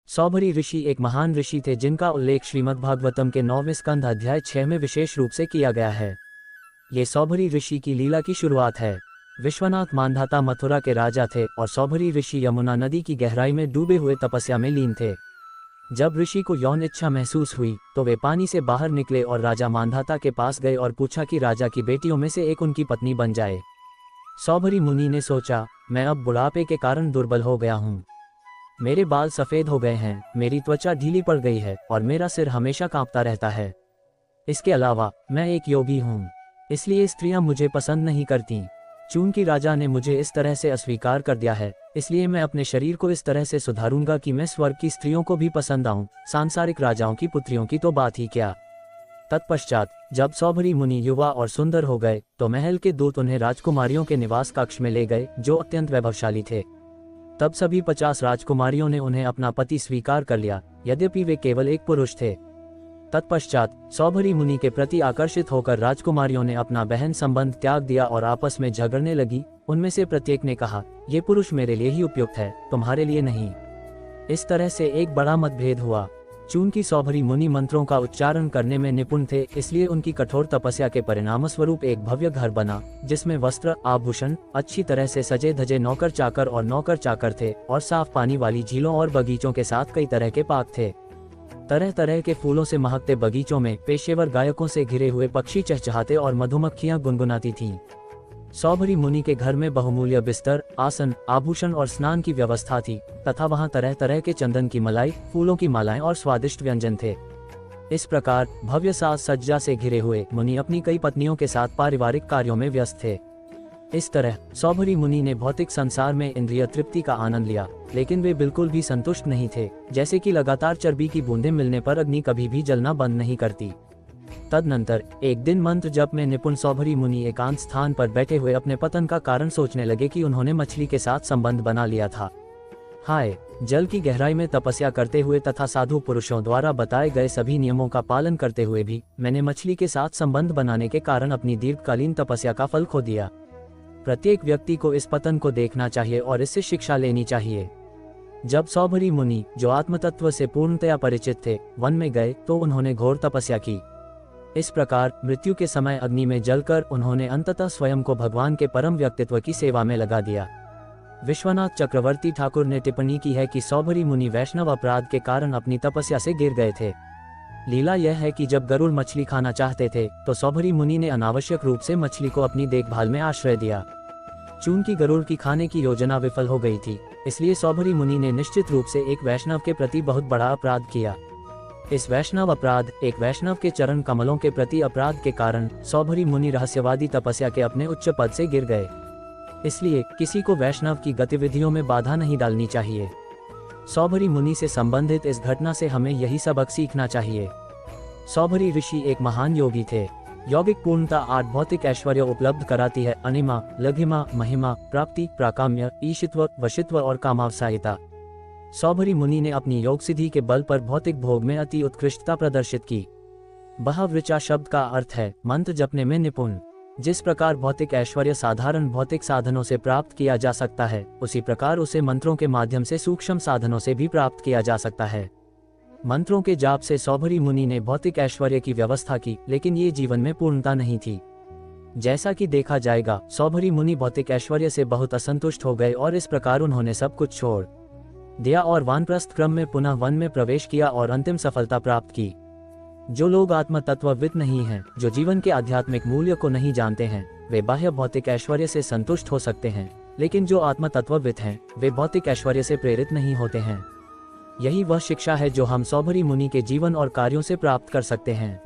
सौभरी ऋषि एक महान ऋषि थे जिनका उल्लेख श्रीमद्भागवतम के 9वें स्कंध अध्याय 6 में विशेष रूप से किया गया है। ये सौभरी ऋषि की लीला की शुरुआत है। विश्वनाथ मांधाता मथुरा के राजा थे और सौभरी ऋषि यमुना नदी की गहराई में डूबे हुए तपस्या में लीन थे। जब ऋषि को यौन इच्छा महसूस हुई तो वे पानी से बाहर निकले और राजा मांधाता के पास गए और पूछा कि राजा की बेटियों में से एक उनकी पत्नी बन जाए। सौभरी मुनि ने सोचा, मैं अब बुढ़ापे के कारण दुर्बल हो गया हूँ। मेरे बाल सफ़ेद हो गए हैं, मेरी त्वचा ढीली पड़ गई है और मेरा सिर हमेशा कांपता रहता है। इसके अलावा मैं एक योगी हूँ, इसलिए स्त्रियां मुझे पसंद नहीं करती। चूंकि राजा ने मुझे इस तरह से अस्वीकार कर दिया है, इसलिए मैं अपने शरीर को इस तरह से सुधारूंगा कि मैं स्वर्ग की स्त्रियों को भी पसंद आऊं। सांसारिक राजाओं की पुत्रियों की तो बात ही क्या। तत्पश्चात जब सौभरी मुनि युवा और सुंदर हो गए तो महल के दूत उन्हें राजकुमारियों के निवास कक्ष में ले गए जो अत्यंत वैभवशाली थे। तब सभी 50 राजकुमारियों ने उन्हें अपना पति स्वीकार कर लिया, यद्यपि वे केवल एक पुरुष थे। तत्पश्चात सौभरी मुनि के प्रति आकर्षित होकर राजकुमारियों ने अपना बहन संबंध त्याग दिया और आपस में झगड़ने लगी। उनमें से प्रत्येक ने कहा, ये पुरुष मेरे लिए ही उपयुक्त है, तुम्हारे लिए नहीं। इस तरह से एक बड़ा मतभेद हुआ। चूंकि सौभरी मुनि मंत्रों का उच्चारण करने में निपुण थे, इसलिए उनकी कठोर तपस्या के परिणामस्वरूप एक भव्य घर बना जिसमें वस्त्र, आभूषण, अच्छी तरह से सजे धजे नौकर चाकर और नौकर चाकर थे और साफ पानी वाली झीलों और बगीचों के साथ कई तरह के पार्क थे। तरह तरह के फूलों से महकते बगीचों में पेशेवर गायकों से घिरे हुए पक्षी चहचहाते और मधुमक्खियां गुनगुनाती थीं। सौभरी मुनि के घर में बहुमूल्य बिस्तर, आसन, आभूषण और स्नान की व्यवस्था थी तथा वहां तरह तरह के चंदन की मलाई, फूलों की मालाएं और स्वादिष्ट व्यंजन थे। इस प्रकार भव्य साज सज्जा से घिरे हुए मुनि अपनी कई पत्नियों के साथ पारिवारिक कार्यों में व्यस्त थे। इस तरह सौभरी मुनि ने भौतिक संसार में इंद्रिय तृप्ति का आनंद लिया, लेकिन वे बिल्कुल भी संतुष्ट नहीं थे। जैसे कि लगातार चर्बी की बूंदें मिलने पर अग्नि कभी भी जलना बंद नहीं करती। तदनंतर एक दिन मंत्र जप में निपुण सौभरी मुनि एकांत स्थान पर बैठे हुए अपने पतन का कारण सोचने लगे कि उन्होंने मछली के साथ संबंध बना लिया था। हाय, जल की गहराई में तपस्या करते हुए तथा साधु पुरुषों द्वारा बताए गए सभी नियमों का पालन करते हुए भी मैंने मछली के साथ संबंध बनाने के कारण अपनी दीर्घकालीन तपस्या का फल खो दिया। प्रत्येक व्यक्ति को इस पतन को देखना चाहिए और इससे शिक्षा लेनी चाहिए। जब सौभरी मुनि, जो आत्मतत्व से पूर्णतया परिचित थे, वन में गए तो उन्होंने घोर तपस्या की। इस प्रकार मृत्यु के समय अग्नि में जलकर उन्होंने अंततः स्वयं को भगवान के परम व्यक्तित्व की सेवा में लगा दिया। विश्वनाथ चक्रवर्ती ठाकुर ने टिप्पणी की है कि सौभरी मुनि वैष्णव अपराध के कारण अपनी तपस्या से गिर गए थे। लीला यह है कि जब गरुड़ मछली खाना चाहते थे तो सौभरी मुनि ने अनावश्यक रूप से मछली को अपनी देखभाल में आश्रय दिया। चूंकि गरुड़ की खाने की योजना विफल हो गई थी, इसलिए सौभरी मुनि ने निश्चित रूप से एक वैष्णव के प्रति बहुत बड़ा अपराध किया। इस वैष्णव अपराध, एक वैष्णव के चरण कमलों के प्रति अपराध के कारण सौभरी मुनि रहस्यवादी तपस्या के अपने उच्च पद से गिर गए। इसलिए किसी को वैष्णव की गतिविधियों में बाधा नहीं डालनी चाहिए। सौभरी मुनि से संबंधित इस घटना से हमें यही सबक सीखना चाहिए। सौभरी ऋषि एक महान योगी थे। यौगिक पूर्णता 8 भौतिक ऐश्वर्य उपलब्ध कराती है: अनिमा, लघिमा, महिमा, प्राप्ति, प्राकाम्य, ईशित्व, वशित्व और कामावसायिता। सौभरी मुनि ने अपनी योग सिद्धि के बल पर भौतिक भोग में अति उत्कृष्टता प्रदर्शित की। बहवृचा शब्द का अर्थ है मंत्र जपने में निपुण। जिस प्रकार भौतिक ऐश्वर्य साधारण भौतिक साधनों से प्राप्त किया जा सकता है, उसी प्रकार उसे मंत्रों के माध्यम से सूक्ष्म साधनों से भी प्राप्त किया जा सकता है। मंत्रों के जाप से सौभरी मुनि ने भौतिक ऐश्वर्य की व्यवस्था की, लेकिन ये जीवन में पूर्णता नहीं थी। जैसा कि देखा जाएगा, सौभरी मुनि भौतिक ऐश्वर्य से बहुत असंतुष्ट हो गए और इस प्रकार उन्होंने सब कुछ छोड़ दिया और वानप्रस्थ क्रम में पुनः वन में प्रवेश किया और अंतिम सफलता प्राप्त की। जो लोग आत्म तत्वविद नहीं हैं, जो जीवन के आध्यात्मिक मूल्य को नहीं जानते हैं, वे बाह्य भौतिक ऐश्वर्य से संतुष्ट हो सकते हैं, लेकिन जो आत्म तत्वविद हैं, वे भौतिक ऐश्वर्य से प्रेरित नहीं होते हैं। यही वह शिक्षा है जो हम सौभरी मुनि के जीवन और कार्यों से प्राप्त कर सकते हैं।